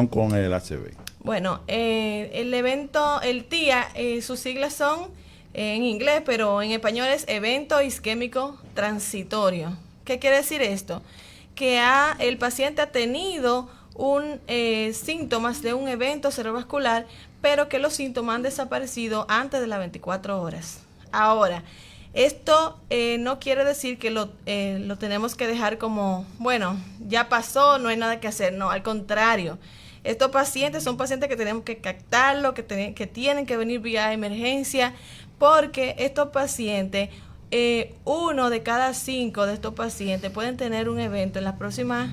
con el ACV? Bueno, el TIA, sus siglas son en inglés, pero en español es evento isquémico transitorio. ¿Qué quiere decir esto? Que el paciente ha tenido síntomas de un evento cerebrovascular, pero que los síntomas han desaparecido antes de las 24 horas. Ahora, esto no quiere decir que lo tenemos que dejar como, bueno, ya pasó, no hay nada que hacer. No, al contrario. Estos pacientes son pacientes que tenemos que captarlo, que tienen que venir vía emergencia, porque estos pacientes, 1 de cada 5 de estos pacientes pueden tener un evento en las próximas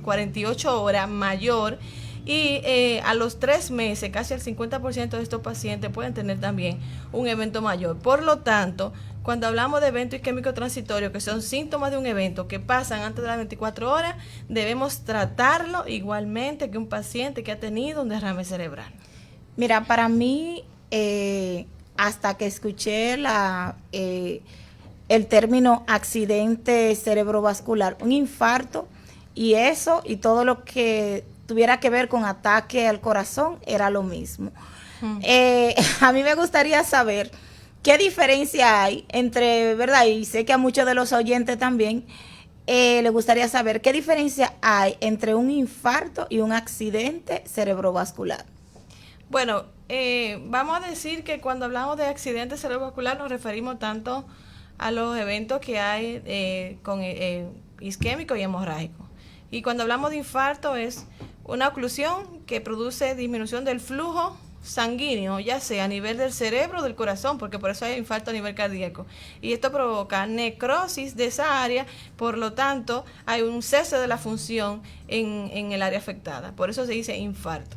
48 horas mayor, y a los 3 meses casi el 50% de estos pacientes pueden tener también un evento mayor. Por lo tanto, cuando hablamos de evento isquémico transitorio, que son síntomas de un evento que pasan antes de las 24 horas, debemos tratarlo igualmente que un paciente que ha tenido un derrame cerebral. Mira, para mí, hasta que escuché el término accidente cerebrovascular, un infarto y todo lo que tuviera que ver con ataque al corazón era lo mismo. A mí me gustaría saber qué diferencia hay entre, ¿verdad? Y sé que a muchos de los oyentes también les gustaría saber qué diferencia hay entre un infarto y un accidente cerebrovascular. Bueno, vamos a decir que cuando hablamos de accidente cerebrovascular nos referimos tanto a los eventos que hay con isquémico y hemorrágico. Y cuando hablamos de infarto es una oclusión que produce disminución del flujo sanguíneo, ya sea a nivel del cerebro o del corazón, porque por eso hay infarto a nivel cardíaco. Y esto provoca necrosis de esa área, por lo tanto hay un cese de la función en el área afectada. Por eso se dice infarto.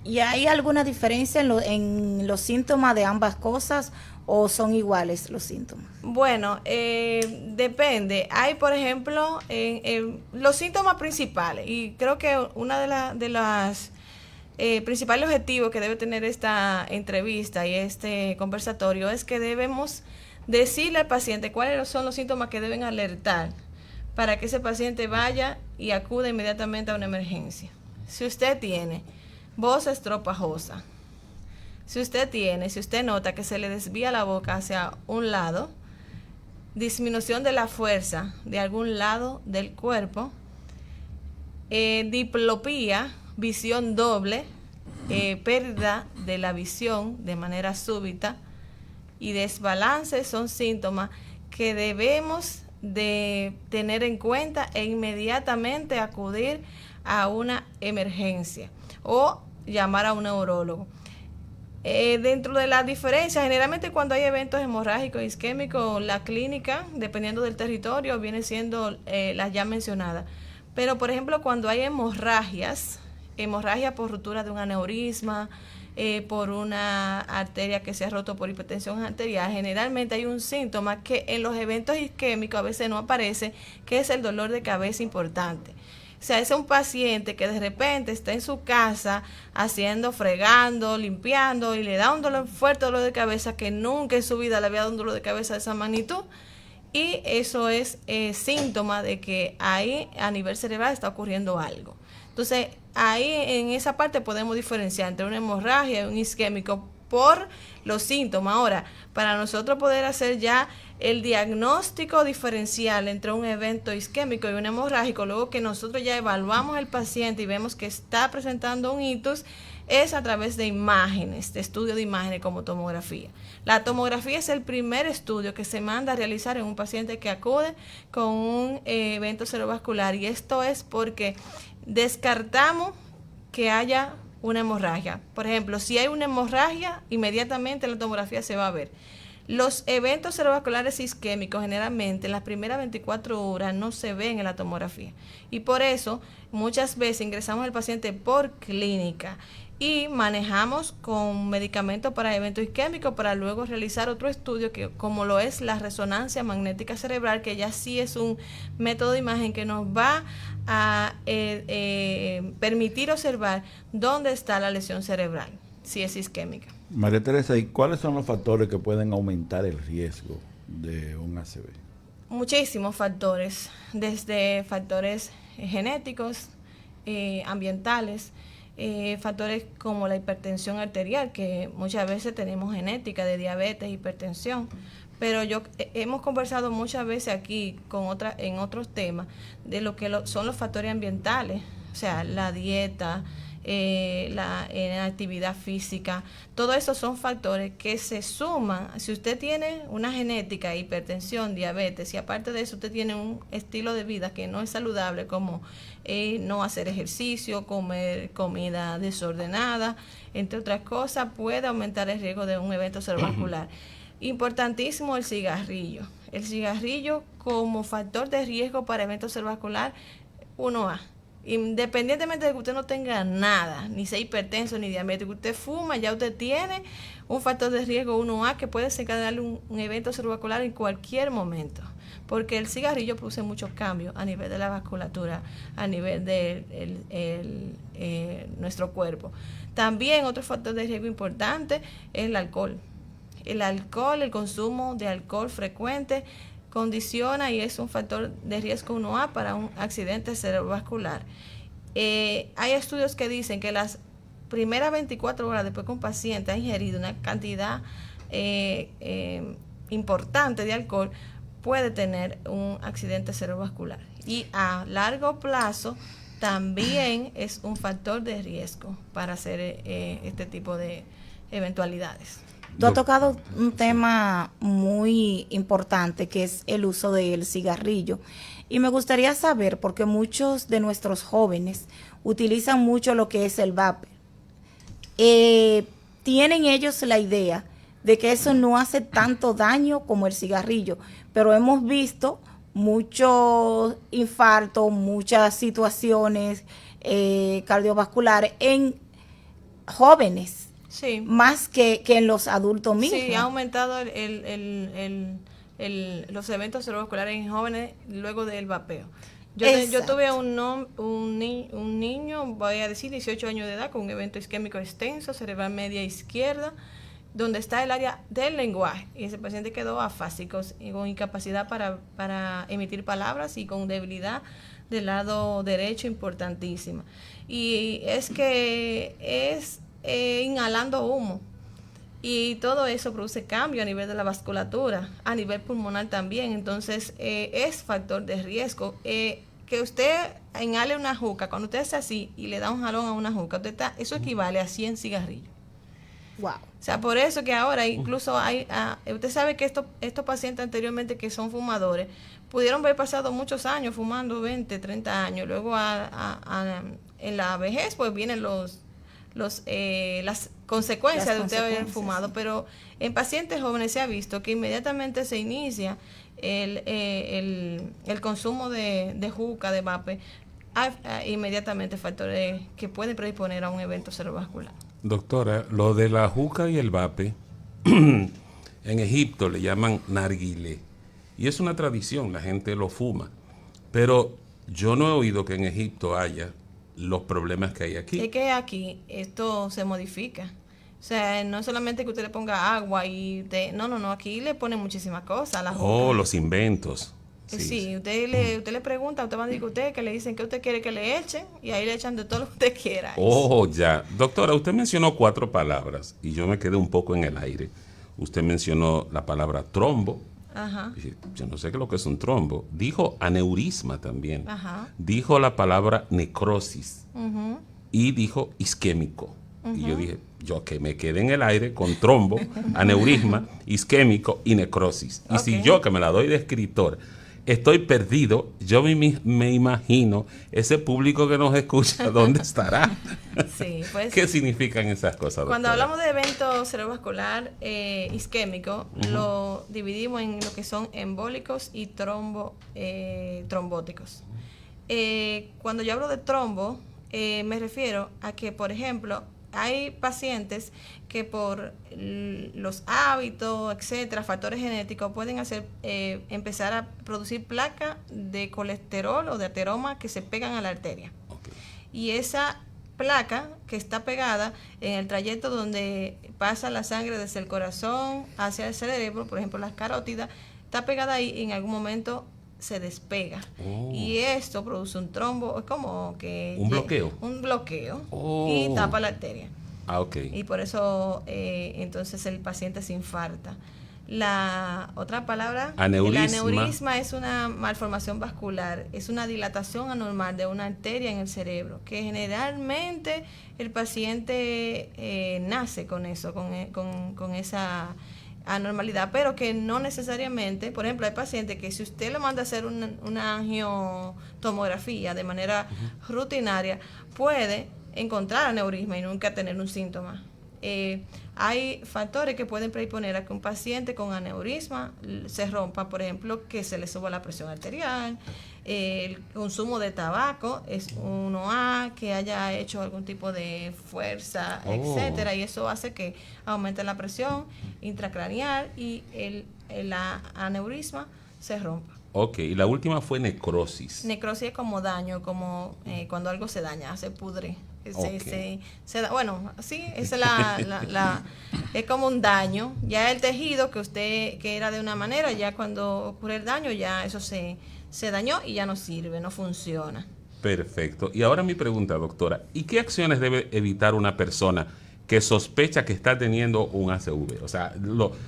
¿Y hay alguna diferencia en los síntomas de ambas cosas o son iguales los síntomas? Bueno, depende. Hay, por ejemplo, los síntomas principales, y creo que una de las principales objetivos que debe tener esta entrevista y este conversatorio es que debemos decirle al paciente cuáles son los síntomas que deben alertar para que ese paciente vaya y acuda inmediatamente a una emergencia. Si usted tiene voz estropajosa, si usted nota que se le desvía la boca hacia un lado, disminución de la fuerza de algún lado del cuerpo, diplopía, visión doble, pérdida de la visión de manera súbita y desbalance, son síntomas que debemos de tener en cuenta e inmediatamente acudir a una emergencia o llamar a un neurólogo. Dentro de las diferencias, generalmente cuando hay eventos hemorrágicos, isquémicos, la clínica, dependiendo del territorio, viene siendo las ya mencionadas. Pero, por ejemplo, cuando hay hemorragia por ruptura de un aneurisma, por una arteria que se ha roto por hipertensión arterial, generalmente hay un síntoma que en los eventos isquémicos a veces no aparece, que es el dolor de cabeza importante. O sea, es un paciente que de repente está en su casa fregando, limpiando y le da un fuerte dolor de cabeza que nunca en su vida le había dado un dolor de cabeza de esa magnitud. Y eso es síntoma de que ahí a nivel cerebral está ocurriendo algo. Entonces, ahí en esa parte podemos diferenciar entre una hemorragia y un isquémico por los síntomas. Ahora, para nosotros poder hacer ya el diagnóstico diferencial entre un evento isquémico y un hemorrágico, luego que nosotros ya evaluamos al paciente y vemos que está presentando un ictus, es a través de imágenes, de estudio de imágenes como tomografía. La tomografía es el primer estudio que se manda a realizar en un paciente que acude con un evento cerebrovascular, y esto es porque descartamos que haya una hemorragia. Por ejemplo, si hay una hemorragia, inmediatamente en la tomografía se va a ver. Los eventos cerebrovasculares isquémicos generalmente en las primeras 24 horas no se ven en la tomografía. Y por eso muchas veces ingresamos al paciente por clínica y manejamos con medicamentos para eventos isquémicos para luego realizar otro estudio que como lo es la resonancia magnética cerebral, que ya sí es un método de imagen que nos va a permitir observar dónde está la lesión cerebral, si es isquémica. María Teresa, ¿y cuáles son los factores que pueden aumentar el riesgo de un ACV? Muchísimos factores, desde factores genéticos, ambientales, factores como la hipertensión arterial, que muchas veces tenemos genética de diabetes, hipertensión, pero hemos conversado muchas veces aquí en otros temas de lo que son los factores ambientales, o sea, la dieta, la actividad física, todo eso son factores que se suman. Si usted tiene una genética, hipertensión, diabetes, y aparte de eso usted tiene un estilo de vida que no es saludable, como no hacer ejercicio, comer comida desordenada, entre otras cosas, puede aumentar el riesgo de un evento cerebrovascular. Importantísimo el cigarrillo. El cigarrillo como factor de riesgo para evento cerebrovascular 1A. Independientemente de que usted no tenga nada, ni sea hipertenso ni diabético, usted fuma, ya usted tiene un factor de riesgo 1A que puede desencadenar un evento cerebrovascular en cualquier momento, porque el cigarrillo produce muchos cambios a nivel de la vasculatura, a nivel de nuestro cuerpo. También otro factor de riesgo importante es el alcohol. El consumo de alcohol frecuente condiciona y es un factor de riesgo 1A para un accidente cerebrovascular. Hay estudios que dicen que las primeras 24 horas después que un paciente ha ingerido una cantidad importante de alcohol, puede tener un accidente cerebrovascular. Y a largo plazo también es un factor de riesgo para hacer este tipo de eventualidades. Tú has tocado un tema muy importante que es el uso del cigarrillo y me gustaría saber, porque muchos de nuestros jóvenes utilizan mucho lo que es el vape. Tienen ellos la idea de que eso no hace tanto daño como el cigarrillo, pero hemos visto muchos infartos, muchas situaciones cardiovasculares en jóvenes. Sí. Más que en los adultos mismos. Sí, ha aumentado los eventos cerebrovasculares en jóvenes luego del vapeo. Yo tuve un niño, voy a decir 18 años de edad, con un evento isquémico extenso, cerebral media izquierda, donde está el área del lenguaje. Y ese paciente quedó afásico, con incapacidad para emitir palabras y con debilidad del lado derecho importantísima. Y es que es inhalando humo y todo eso produce cambio a nivel de la vasculatura, a nivel pulmonar también. Entonces es factor de riesgo. Que usted inhale una juca, cuando usted hace así y le da un jalón a una juca, eso equivale a 100 cigarrillos. Wow. O sea, por eso que ahora incluso usted sabe que estos pacientes anteriormente que son fumadores pudieron haber pasado muchos años fumando, 20, 30 años, luego en la vejez pues vienen las consecuencias de usted haber fumado, pero en pacientes jóvenes se ha visto que inmediatamente se inicia el consumo de juca, de vape, hay inmediatamente factores que pueden predisponer a un evento cerebrovascular. Doctora, lo de la juca y el vape, en Egipto le llaman narguilé, y es una tradición, la gente lo fuma, pero yo no he oído que en Egipto haya los problemas que hay aquí. Es que aquí esto se modifica. O sea, no solamente que usted le ponga agua y no, aquí le ponen muchísimas cosas. Los inventos. Sí, usted le pregunta, usted va a decir usted que le dicen que usted quiere que le echen y ahí le echan de todo lo que usted quiera. Ya. Doctora, usted mencionó 4 palabras y yo me quedé un poco en el aire. Usted mencionó la palabra trombo. Ajá. Yo no sé qué es lo que es un trombo. Dijo aneurisma también. Ajá. Dijo la palabra necrosis. Uh-huh. Y dijo isquémico. Uh-huh. Y yo dije, yo que me quedé en el aire con trombo, aneurisma, isquémico y necrosis. Y si yo, que me la doy de escritor, estoy perdido. Yo me imagino ese público que nos escucha, ¿dónde estará? Sí, pues, ¿Qué significan esas cosas, doctora? cuando hablamos de evento cerebrovascular isquémico, lo dividimos en lo que son embólicos y trombóticos. Cuando yo hablo de trombo, me refiero a que, por ejemplo, hay pacientes que por los hábitos, etcétera, factores genéticos, pueden empezar a producir placa de colesterol o de ateroma que se pegan a la arteria. Okay. Y esa placa que está pegada en el trayecto donde pasa la sangre desde el corazón hacia el cerebro, por ejemplo las carótidas, está pegada ahí y en algún momento se despega. Y esto produce un trombo, es como que... ¿Un bloqueo? Un bloqueo. Y tapa la arteria. Ah, ok. Y por eso entonces el paciente se infarta. La otra palabra, aneurisma. El aneurisma es una malformación vascular, es una dilatación anormal de una arteria en el cerebro, que generalmente el paciente nace con eso, con esa anormalidad, pero que no necesariamente, por ejemplo, hay pacientes que si usted le manda a hacer una angiotomografía de manera rutinaria, puede encontrar aneurisma y nunca tener un síntoma. Hay factores que pueden predisponer a que un paciente con aneurisma se rompa, por ejemplo, que se le suba la presión arterial, el consumo de tabaco es uno A, que haya hecho algún tipo de fuerza, etcétera, y eso hace que aumente la presión intracraneal y el aneurisma se rompa. Ok, y la última fue necrosis. Necrosis es como daño, como cuando algo se daña, se pudre. Bueno, sí, esa es es como un daño. Ya el tejido que era de una manera, ya cuando ocurre el daño, ya eso se dañó y ya no sirve, no funciona. Perfecto. Y ahora mi pregunta, doctora, ¿y qué acciones debe evitar una persona que sospecha que está teniendo un ACV? O sea,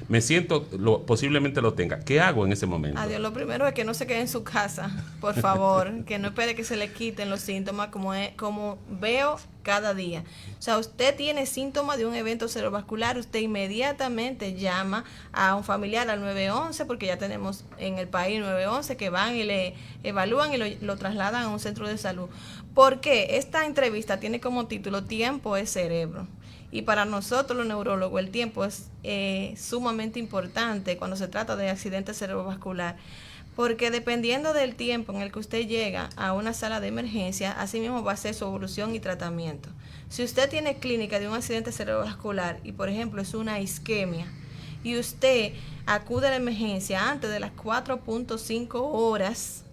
me siento, posiblemente lo tenga. ¿Qué hago en ese momento? Adiós, lo primero es que no se quede en su casa, por favor, que no espere que se le quiten los síntomas como veo cada día. O sea, usted tiene síntomas de un evento cerebrovascular, usted inmediatamente llama a un familiar al 911, porque ya tenemos en el país 911 que van y le evalúan y lo trasladan a un centro de salud. Porque esta entrevista tiene como título Tiempo es cerebro. Y para nosotros los neurólogos el tiempo es sumamente importante cuando se trata de accidente cerebrovascular, porque dependiendo del tiempo en el que usted llega a una sala de emergencia, así mismo va a ser su evolución y tratamiento. Si usted tiene clínica de un accidente cerebrovascular y por ejemplo es una isquemia y usted acude a la emergencia antes de las 4.5 horas,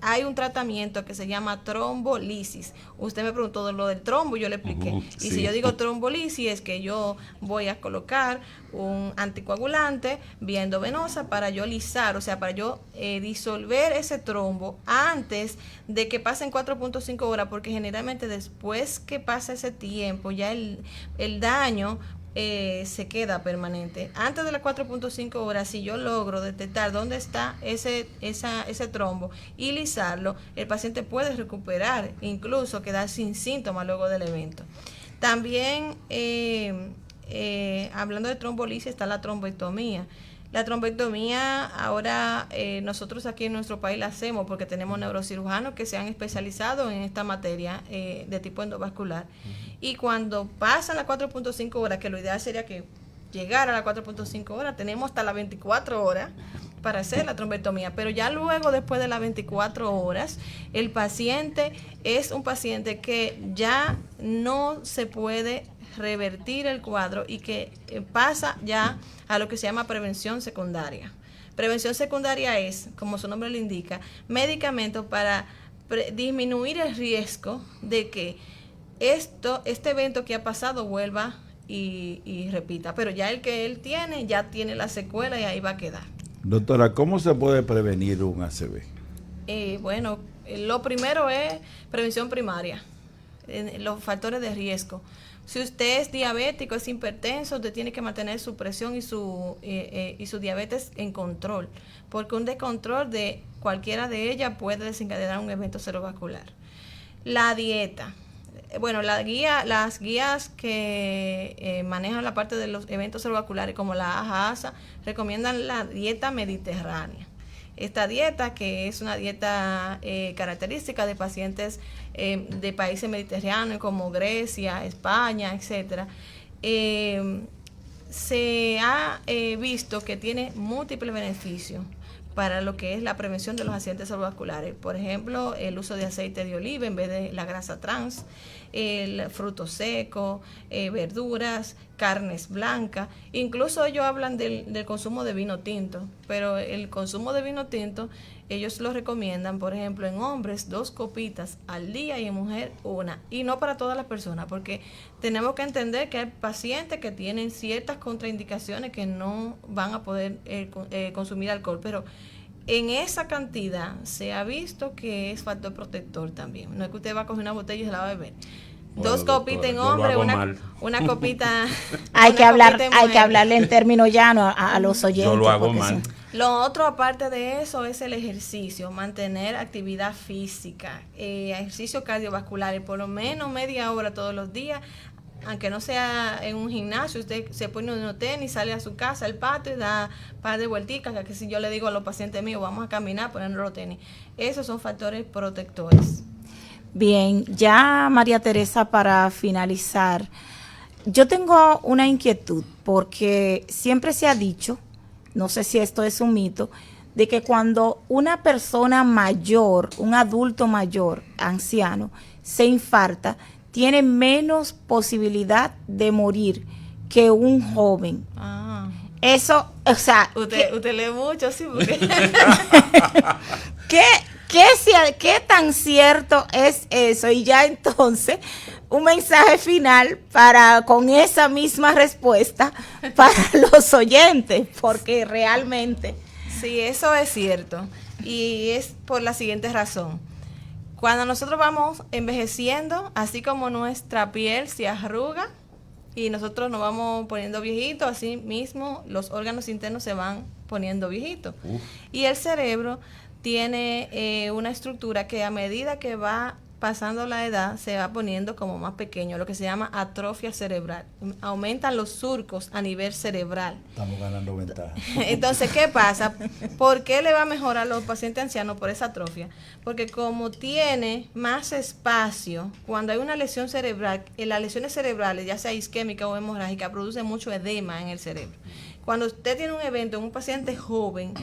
hay un tratamiento que se llama trombolisis. Usted me preguntó de lo del trombo, yo le expliqué. Y si yo digo trombolisis es que yo voy a colocar un anticoagulante vía endovenosa para yo lisar, o sea, para yo disolver ese trombo antes de que pasen 4.5 horas, porque generalmente después que pasa ese tiempo ya el daño se queda permanente. Antes de las 4.5 horas, si yo logro detectar dónde está ese trombo y lisarlo, el paciente puede recuperar, incluso quedar sin síntomas luego del evento. También, hablando de trombolisis, está la tromboectomía. La tromboectomía ahora nosotros aquí en nuestro país la hacemos porque tenemos neurocirujanos que se han especializado en esta materia de tipo endovascular. Y cuando pasan las 4.5 horas, que lo ideal sería que llegara a las 4.5 horas, tenemos hasta las 24 horas para hacer la tromboectomía. Pero ya luego, después de las 24 horas, el paciente es un paciente que ya no se puede revertir el cuadro y que pasa ya a lo que se llama prevención secundaria. Prevención secundaria es, como su nombre lo indica, medicamentos para disminuir el riesgo de que este evento que ha pasado vuelva y repita, pero ya el que él tiene, ya tiene la secuela y ahí va a quedar. Doctora, ¿cómo se puede prevenir un ACV? Bueno, lo primero es prevención primaria, los factores de riesgo. Si usted es diabético, es hipertenso, usted tiene que mantener su presión y su diabetes en control, porque un descontrol de cualquiera de ellas puede desencadenar un evento cerebrovascular. La dieta. Bueno, las guías que manejan la parte de los eventos cerebrovasculares, como la AJASA, recomiendan la dieta mediterránea. esta dieta, que es una dieta característica de pacientes de países mediterráneos como Grecia, España, etcétera. Se ha visto que tiene múltiples beneficios para lo que es la prevención de los accidentes cerebrovasculares. Por ejemplo, el uso de aceite de oliva en vez de la grasa trans, el fruto seco, verduras, carnes blancas. Incluso ellos hablan del consumo de vino tinto, pero el consumo de vino tinto ellos lo recomiendan, por ejemplo, en hombres 2 copitas al día y en mujer 1. Y no para todas las personas, porque tenemos que entender que hay pacientes que tienen ciertas contraindicaciones que no van a poder consumir alcohol, pero en esa cantidad se ha visto que es factor protector también. No es que usted va a coger una botella y se la va a beber. Bueno, 2 copitas en hombre, una copita. Hay que hablarle en términos llanos a los oyentes. Yo lo hago mal. Lo otro, aparte de eso, es el ejercicio, mantener actividad física, ejercicio cardiovascular, por lo menos media hora todos los días, aunque no sea en un gimnasio. Usted se pone unos tenis, sale a su casa, al patio y da un par de vuelticas, que si yo le digo a los pacientes míos, vamos a caminar, ponernos los tenis. Esos son factores protectores. Bien, ya María Teresa, para finalizar, yo tengo una inquietud, porque siempre se ha dicho, no sé si esto es un mito, de que cuando una persona mayor, un adulto mayor, anciano, se infarta, tiene menos posibilidad de morir que un joven. Ah. Eso, o sea... Usted lee mucho, sí, porque... ¿Qué tan cierto es eso? Y ya entonces, un mensaje final con esa misma respuesta para los oyentes, porque realmente... Sí, eso es cierto. Y es por la siguiente razón. Cuando nosotros vamos envejeciendo, así como nuestra piel se arruga y nosotros nos vamos poniendo viejitos, así mismo los órganos internos se van poniendo viejitos. Y el cerebro tiene una estructura que a medida que va pasando la edad se va poniendo como más pequeño, lo que se llama atrofia cerebral. Aumentan los surcos a nivel cerebral. Estamos ganando ventaja. Entonces, ¿qué pasa? ¿Por qué le va mejor a los pacientes ancianos por esa atrofia? Porque como tiene más espacio, cuando hay una lesión cerebral, las lesiones cerebrales, ya sea isquémica o hemorrágica, producen mucho edema en el cerebro. Cuando usted tiene un evento en un paciente joven,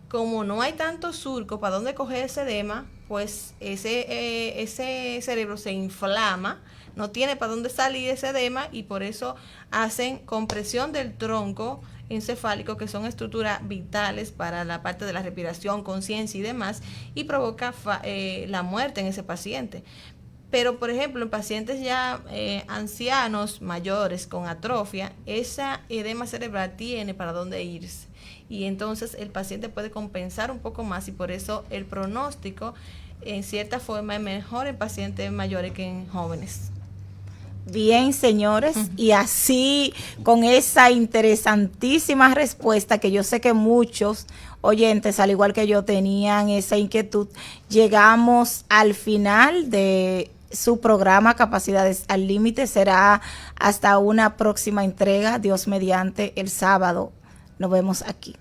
como no hay tanto surco para dónde coger ese edema, pues ese cerebro se inflama, no tiene para dónde salir ese edema y por eso hacen compresión del tronco encefálico, que son estructuras vitales para la parte de la respiración, conciencia y demás, y provoca la muerte en ese paciente. Pero, por ejemplo, en pacientes ya ancianos, mayores, con atrofia, esa edema cerebral tiene para dónde irse. Y entonces el paciente puede compensar un poco más y por eso el pronóstico, en cierta forma, es mejor en pacientes mayores que en jóvenes. Bien, señores, y así, con esa interesantísima respuesta, que yo sé que muchos oyentes, al igual que yo, tenían esa inquietud, llegamos al final de su programa Capacidades al Límite. Será hasta una próxima entrega, Dios mediante, el sábado. Nos vemos aquí.